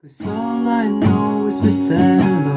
'Cause all I know is we said hello.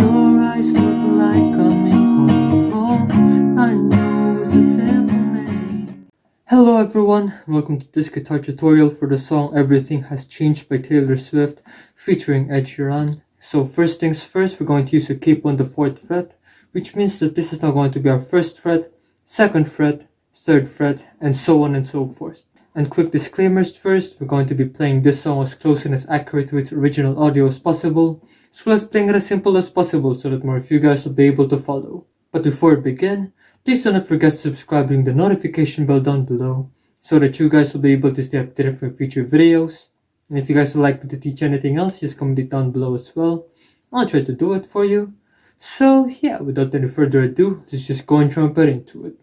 Your eyes look like coming home. All I know is a simple name. Hello everyone, welcome to this guitar tutorial for the song Everything Has Changed by Taylor Swift featuring Ed Sheeran. So first things first, we're going to use a capo on the 4th fret, which means that this is now going to be our 1st fret, 2nd fret, 3rd fret, and so on and so forth. And quick disclaimers first, we're going to be playing this song as close and as accurate to its original audio as possible, as well as playing it as simple as possible so that more of you guys will be able to follow. But before we begin, please do not forget to subscribe and ring the notification bell down below, so that you guys will be able to stay updated for future videos. And if you guys would like me to teach anything else, just comment it down below as well. I'll try to do it for you. So yeah, without any further ado, let's just go and jump right into it.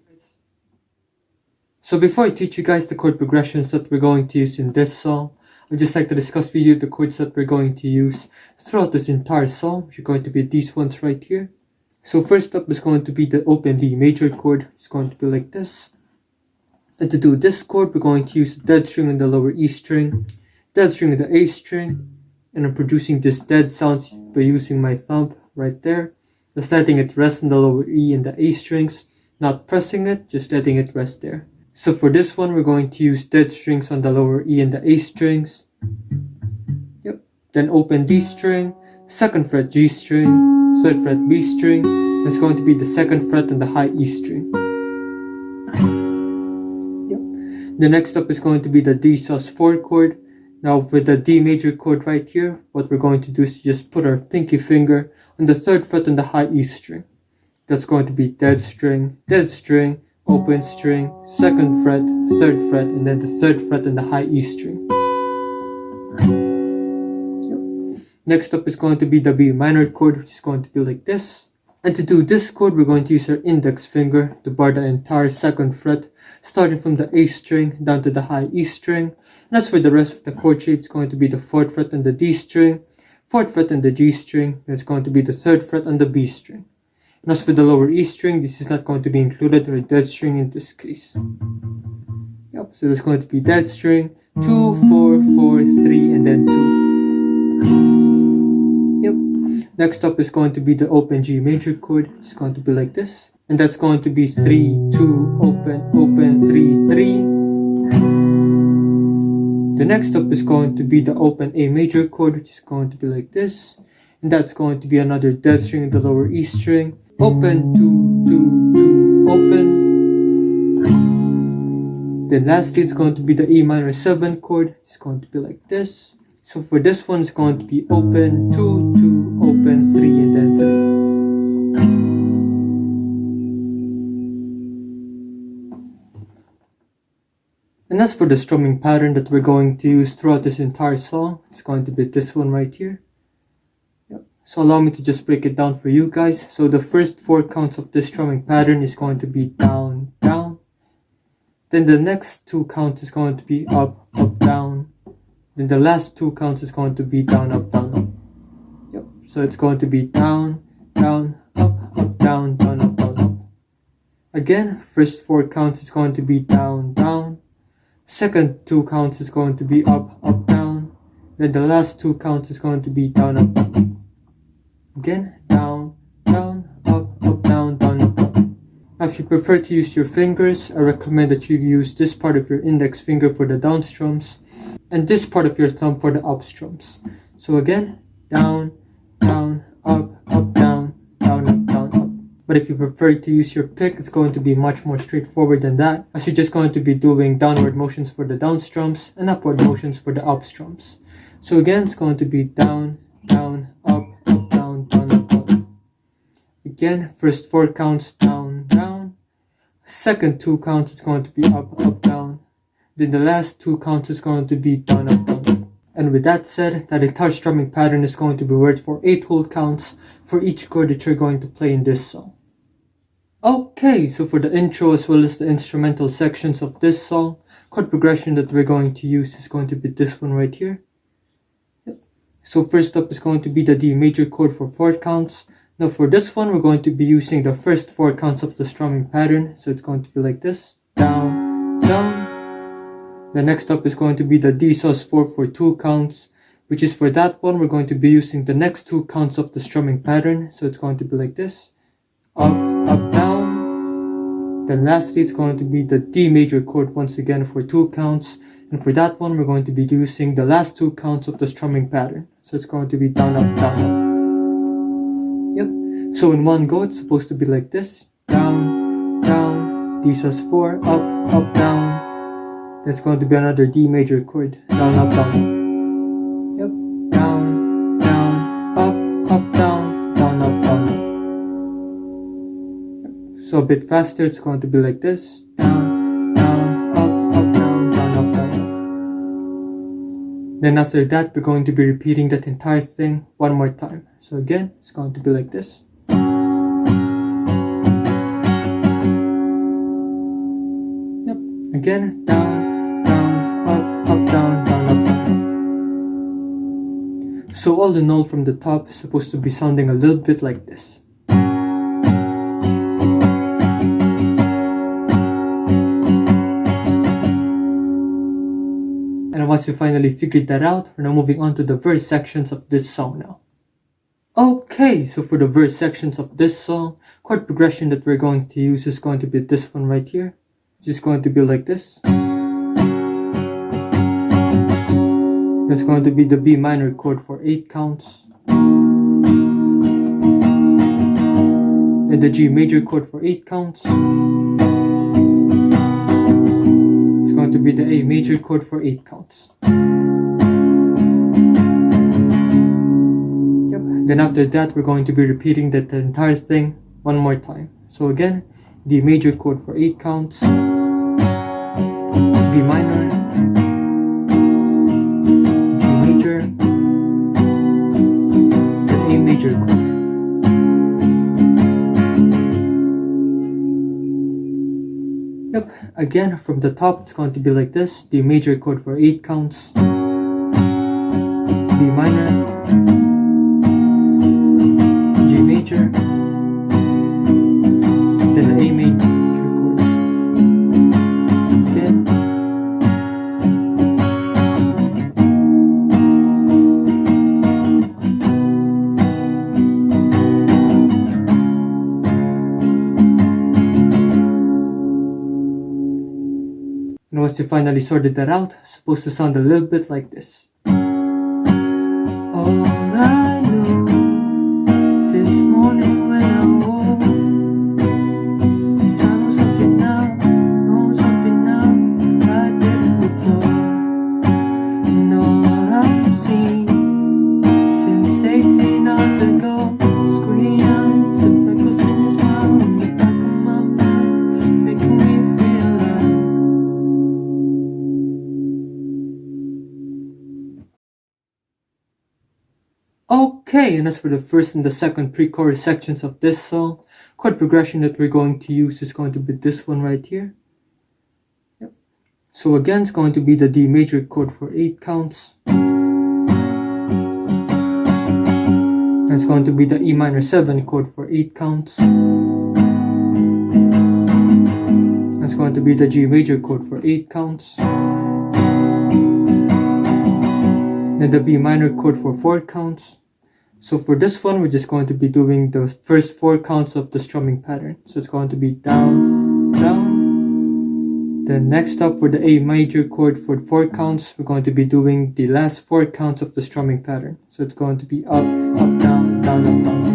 So before I teach you guys the chord progressions that we're going to use in this song, I'd just like to discuss with you the chords that we're going to use throughout this entire song, which are going to be these ones right here. So first up is going to be the open D major chord. It's going to be like this. And to do this chord, we're going to use the dead string on the lower E string, dead string on the A string, and I'm producing this dead sounds by using my thumb right there, just letting it rest on the lower E and the A strings, not pressing it, just letting it rest there. So for this one, we're going to use dead strings on the lower E and the A strings. Yep. Then open D string, 2nd fret G string, 3rd fret B string. That's going to be the 2nd fret on the high E string. Yep. The next up is going to be the D sus4 chord. Now with the D major chord right here, what we're going to do is just put our pinky finger on the 3rd fret on the high E string. That's going to be dead string, open string, 2nd fret, 3rd fret, and then the 3rd fret on the high E string. Yep. Next up is going to be the B minor chord, which is going to be like this. And to do this chord, we're going to use our index finger to bar the entire 2nd fret, starting from the A string down to the high E string. And as for the rest of the chord shape, it's going to be the 4th fret on the D string, 4th fret on the G string, and it's going to be the 3rd fret on the B string. And as for the lower E string, this is not going to be included, or a dead string in this case. Yep, so there's going to be dead string, 2, 4, 4, 3, and then 2. Yep. Next up is going to be the open G major chord. It's going to be like this. And that's going to be 3, 2, open, 3, 3. The next up is going to be the open A major chord, which is going to be like this. And that's going to be another dead string in the lower E string. Open, 2, 2, 2, open. Then lastly, it's going to be the E minor 7 chord. It's going to be like this. So for this one, it's going to be open, 2, 2, open, 3, and then 3. And as for the strumming pattern that we're going to use throughout this entire song, it's going to be this one right here. So allow me to just break it down for you guys. So the first 4 counts of this strumming pattern is going to be down, down. Then the next 2 counts is going to be up, up, down. Then the last 2 counts is going to be down, up, down, up. Yep. So it's going to be down, down, up, up, down, down, up, down, up. Again, first 4 counts is going to be down, down. Second 2 counts is going to be up, up, down. Then the last 2 counts is going to be down, up, down, up. Again, down, down, up, up, down, down, up, up. Now, if you prefer to use your fingers, I recommend that you use this part of your index finger for the down strums and this part of your thumb for the up strums. So again, down, down, up, up, down, down, up, down, up. But if you prefer to use your pick, it's going to be much more straightforward than that, as you're just going to be doing downward motions for the down strums and upward motions for the up strums. So again, it's going to be down, down, up, up, down, down, up, up. Again, first 4 counts down, down. Second 2 counts is going to be up, up, down. Then the last 2 counts is going to be down, up, down, up. And with that said, that entire strumming pattern is going to be worked for 8 whole counts for each chord that you're going to play in this song. Okay, so for the intro as well as the instrumental sections of this song, chord progression that we're going to use is going to be this one right here. So first up is going to be the D major chord for 4 counts. Now for this one, we're going to be using the first 4 counts of the strumming pattern. So it's going to be like this, down, down. The next up is going to be the D sus4 for 2 counts, which is for that one, we're going to be using the next 2 counts of the strumming pattern. So it's going to be like this. Up, up, down. Then lastly, it's going to be the D major chord once again for 2 counts. And for that one, we're going to be using the last 2 counts of the strumming pattern. So it's going to be down, up, down, up. Yep. So in one go, it's supposed to be like this. Down, down. D sus 4, up, down. That's going to be another D major chord. Down, up, down, up. Yep. Down, down, up, down, down, up, down, up. Yep. So a bit faster, it's going to be like this. Down, down, up, down, down, up, down, up. Then after that, we're going to be repeating that entire thing one more time. So again, it's going to be like this. Yep. Again, down, down, up, down, down, up, down. So all in all, from the top, it's supposed to be sounding a little bit like this. And once you finally figured that out, we're now moving on to the verse sections of this song now. Okay, so for the verse sections of this song, chord progression that we're going to use is going to be this one right here. Which is going to be like this. It's going to be the B minor chord for 8 counts. And the G major chord for 8 counts. It's going to be the A major chord for 8 counts. Yep. Then after that, we're going to be repeating that entire thing one more time. So again, D major chord for 8 counts. B minor. A major chord. Yep, again from the top it's going to be like this. D major chord for 8 counts. B minor. G major. Then the A major chord. Again. And once you finally sorted that out, it's supposed to sound a little bit like this. All I know this morning when I woke is I know something now, I didn't before. And all I've seen since 18 hours ago, screen eyes and freckles in his mouth in the back of my mind, making me feel like. Okay, and as for the first and the second pre-chorus sections of this song, chord progression that we're going to use is going to be this one right here. Yep. So again, it's going to be the D major chord for 8 counts. And it's going to be the E minor 7 chord for 8 counts. And it's going to be the G major chord for 8 counts. Then the B minor chord for 4 counts. So for this one, we're just going to be doing the first 4 counts of the strumming pattern. So it's going to be down, down. Then next up for the A major chord for 4 counts, we're going to be doing the last 4 counts of the strumming pattern. So it's going to be up, down, down, up, down,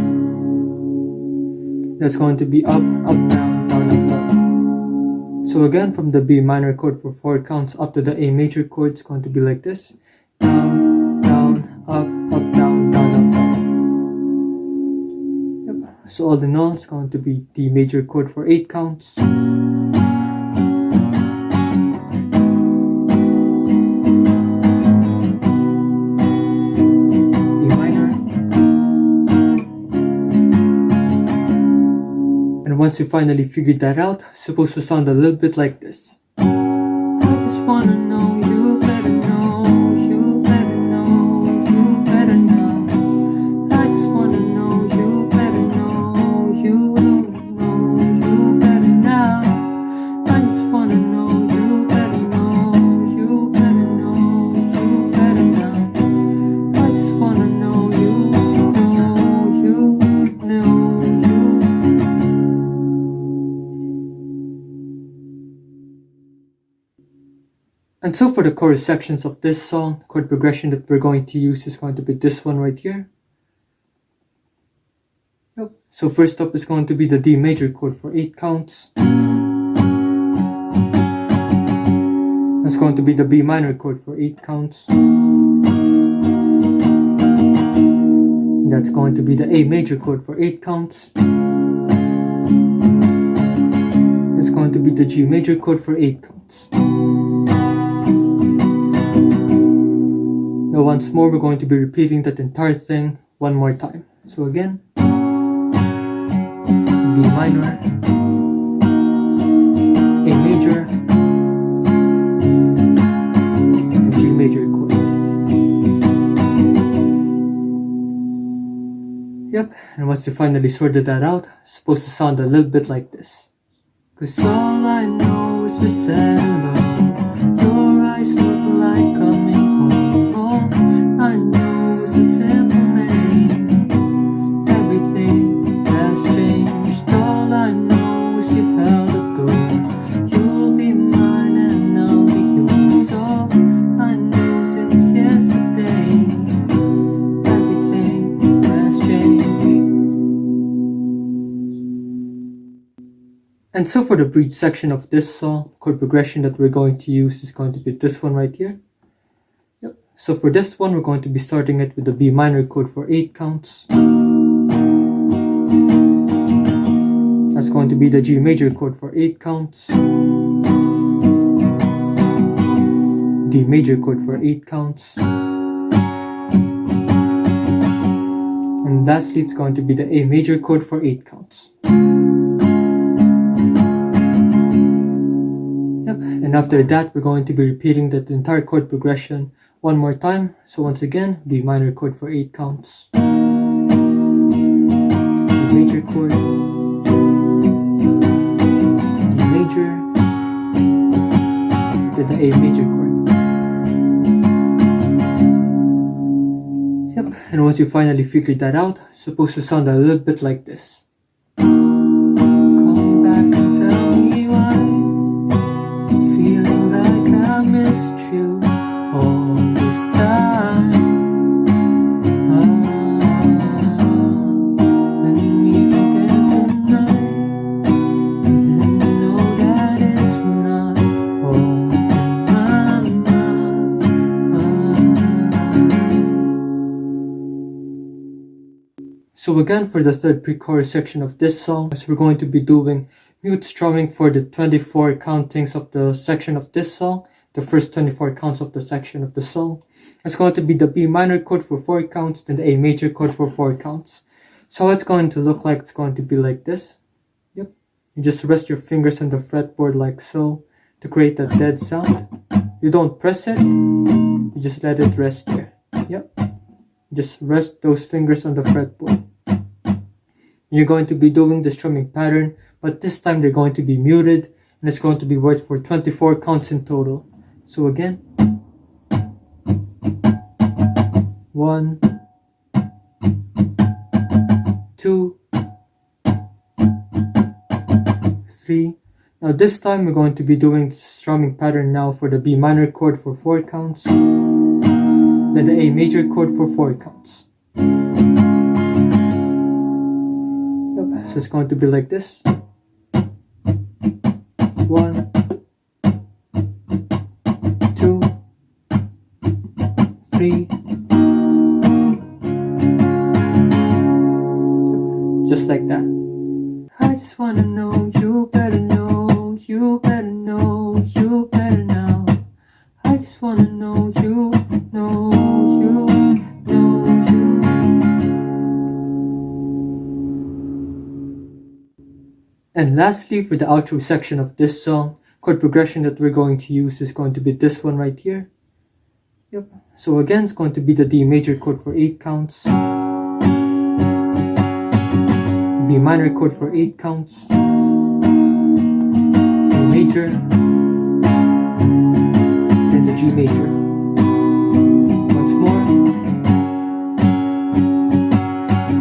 up. That's going to be up, down, down, up, down. So again, from the B minor chord for 4 counts up to the A major chord, it's going to be like this. Down, down, up, down, down, up, down. Yep. So all in all, it's going to be D major chord for 8 counts. Once you finally figured that out, it's supposed to sound a little bit like this. I just wanna know, you better know, you better know, you better know. I just wanna know, you better know, you don't know, you better know. I just wanna know, you better know, you better know, you better know. And so for the chorus sections of this song, the chord progression that we're going to use is going to be this one right here. Yep. So first up is going to be the D major chord for 8 counts. That's going to be the B minor chord for 8 counts. And that's going to be the A major chord for 8 counts. It's going to be the G major chord for 8 counts. Now once more, we're going to be repeating that entire thing one more time. So again, B minor, A major, and G major chord. Yep, and once you finally sorted that out, it's supposed to sound a little bit like this. 'Cause all I know is we said hello. Your eyes look like coming home. All I know is a simple name. Everything has changed. All I know is you held the door. You'll be mine and I'll be yours. All I know since yesterday. Everything has changed. And so for the bridge section of this song, chord progression that we're going to use is going to be this one right here. Yep. So for this one, we're going to be starting it with the B minor chord for 8 counts. That's going to be the G major chord for 8 counts. D major chord for 8 counts. And lastly, it's going to be the A major chord for 8 counts. And after that, we're going to be repeating that entire chord progression one more time. So once again, B minor chord for 8 counts. G major chord. D major. Then the A major chord. Yep, and once you finally figured that out, it's supposed to sound a little bit like this. Come back and tell me why. Feeling like I missed you all this time. And we begin tonight. And then you know that it's not all in my mind. So again, for the third pre-chorus section of this song, as we're going to be doing mute strumming for the 24 countings of the section of this song, the first 24 counts of the section of the song. It's going to be the B minor chord for 4 counts, then the A major chord for 4 counts. So how it's going to look like, it's going to be like this. Yep. You just rest your fingers on the fretboard like so to create that dead sound. You don't press it, you just let it rest there. Yep. Just rest those fingers on the fretboard. You're going to be doing the strumming pattern, but this time they're going to be muted, and it's going to be worked for 24 counts in total. So again, 1, 2, 3. Now this time we're going to be doing the strumming pattern now for the B minor chord for 4 counts, then the A major chord for 4 counts. So it's going to be like this. 1, 2, 3. Just like that. I just wanna know, you better know, you better know, you better know. I just wanna know, you know, you know, you. And lastly, for the outro section of this song, chord progression that we're going to use is going to be this one right here. Yep. So again, it's going to be the D major chord for 8 counts, B minor chord for 8 counts, A major, then the G major. Once more,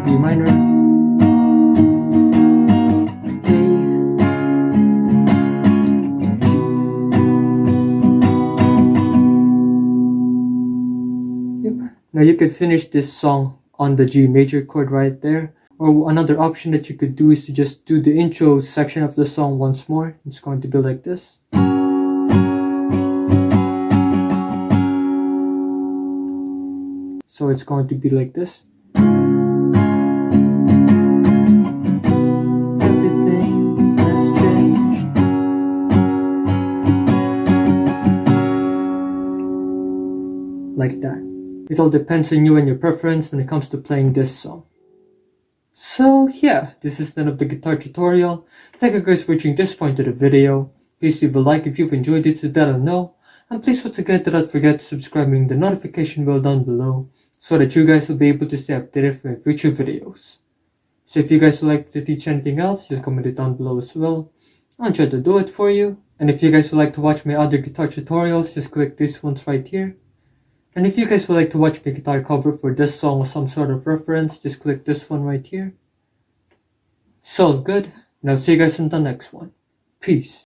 B minor, Now you could finish this song on the G major chord right there. Or another option that you could do is to just do the intro section of the song once more. It's going to be like this. So it's going to be like this. Everything has changed. Like that. It all depends on you and your preference when it comes to playing this song. So yeah, this is the end of the guitar tutorial. Thank you guys for reaching this point of the video. Please leave a like if you've enjoyed it so that I'll know. And please once again do not forget to subscribe and the notification bell down below so that you guys will be able to stay updated for my future videos. So if you guys would like to teach anything else, just comment it down below as well. I'll try to do it for you. And if you guys would like to watch my other guitar tutorials, just click these ones right here. And if you guys would like to watch my guitar cover for this song or some sort of reference, just click this one right here. So good, and I'll see you guys in the next one. Peace.